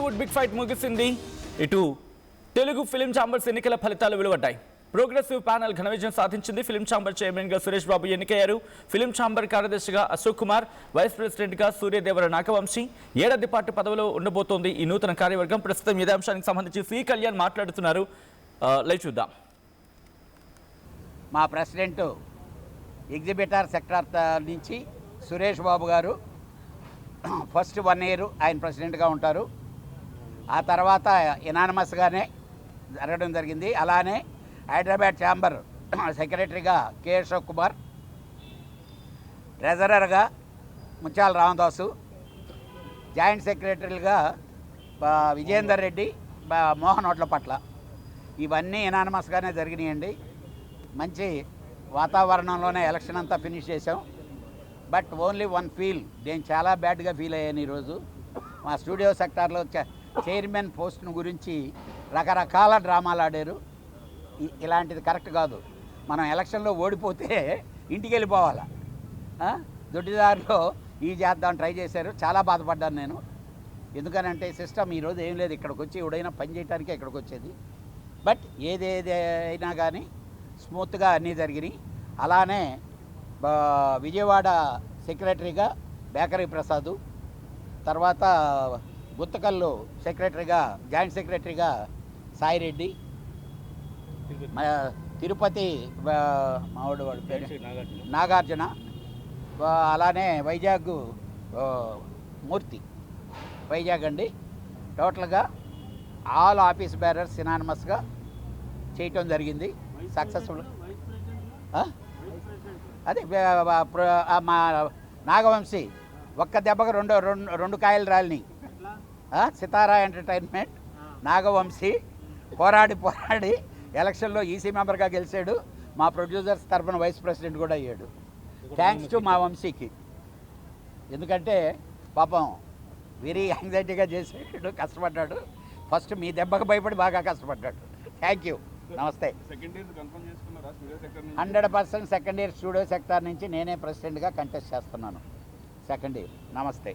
Tollywood big fight ముగిసింది. ఇటు Telugu film chambers ఎన్నికల ఫలితాలు వెలువడ్డాయి. ప్రోగ్రెసివ్ ప్యానెల్ ఘన విజయం సాధించింది. ఫిలిం ఛాంబర్ చైర్మన్ గా సురేష్ బాబు ఎన్నికయ్యారు. ఫిలిం ఛాంబర్ కార్యదర్శిగా అశోక్ కుమార్, వైస్ ప్రెసిడెంట్ గా సూర్యదేవర నాగవంశీ ఏడాది పాటు పదవిలో ఉండబోతోంది ఈ నూతన కార్యవర్గం. ప్రస్తుతం ఇదే అంశానికి సంబంధించి సి కళ్యాణ్ మాట్లాడుతున్నారు. లైవ్ చూద్దాం. మా ప్రెసిడెంట్ ఎగ్జిబిటర్ సెక్టార్ నుంచి సురేష్ బాబు గారు ఫస్ట్ 1 ఇయర్ ఆయన ప్రెసిడెంట్గా ఉంటారు. ఆ తర్వాత ఎనానమస్గానే జరగడం జరిగింది. అలానే హైదరాబాద్ ఛాంబర్ సెక్రటరీగా కె అశోక్ కుమార్, ట్రెజరర్గా ముత్యాల రామదాసు, జాయింట్ సెక్రటరీలుగా విజయేందర్ రెడ్డి, మోహన్ ఓట్లపట్ల ఇవన్నీ ఎనానమస్గానే జరిగినాయండి. మంచి వాతావరణంలోనే ఎలక్షన్ అంతా ఫినిష్ చేసాం. బట్ ఓన్లీ వన్ ఫీల్, నేను చాలా బ్యాడ్గా ఫీల్ అయ్యాను ఈరోజు. మా స్టూడియో సెక్టార్లో చైర్మన్ పోస్ట్ను గురించి రకరకాల డ్రామాలు ఆడారు. ఇలాంటిది కరెక్ట్ కాదు. మనం ఎలక్షన్లో ఓడిపోతే ఇంటికి వెళ్ళిపోవాలా. దొడ్డిదారిలో ఈ చేద్దాం ట్రై చేశారు. చాలా బాధపడ్డాను నేను. ఎందుకనంటే సిస్టమ్ ఈరోజు ఏం లేదు. ఇక్కడికి వచ్చి ఎవడైనా పని చేయడానికే ఇక్కడికి వచ్చేది. బట్ ఏదైనా కానీ స్మూత్గా అన్నీ జరిగినాయి. అలానే విజయవాడ సెక్రటరీగా బేకరీ ప్రసాదు, తర్వాత గుత్తకల్లు సెక్రటరీగా జాయింట్ సెక్రటరీగా సాయిరెడ్డి, తిరుపతి మావాడు వాడి పేరు నాగార్జున, అలానే వైజాగ్ మూర్తి, వైజాగ్ అండి. టోటల్గా ఆల్ ఆఫీస్ బేరర్స్ సినానిమస్గా చేయటం జరిగింది. సక్సెస్ఫుల్. అదే మా నాగవంశీ ఒక్క దెబ్బకు రెండు కాయలు రాలినాయి. సితారా ఎంటర్టైన్మెంట్ నాగవంశీ పోరాడి ఎలక్షన్లో ఈసీ మెంబర్గా గెలిచాడు. మా ప్రొడ్యూసర్స్ తరఫున వైస్ ప్రెసిడెంట్ కూడా అయ్యాడు. థ్యాంక్స్ టు మా వంశీకి. ఎందుకంటే పాపం వెరీ యాంగ్జైటీగా చేసాడు, కష్టపడ్డాడు. ఫస్ట్ మీ దెబ్బకు భయపడి బాగా కష్టపడ్డాడు. Thank you. నమస్తే. 100% సెకండ్ ఇయర్ స్టూడియో సెక్టార్ నుంచి నేనే ప్రెసిడెంట్గా కంటెస్ట్ చేస్తున్నాను. Second year. నమస్తే.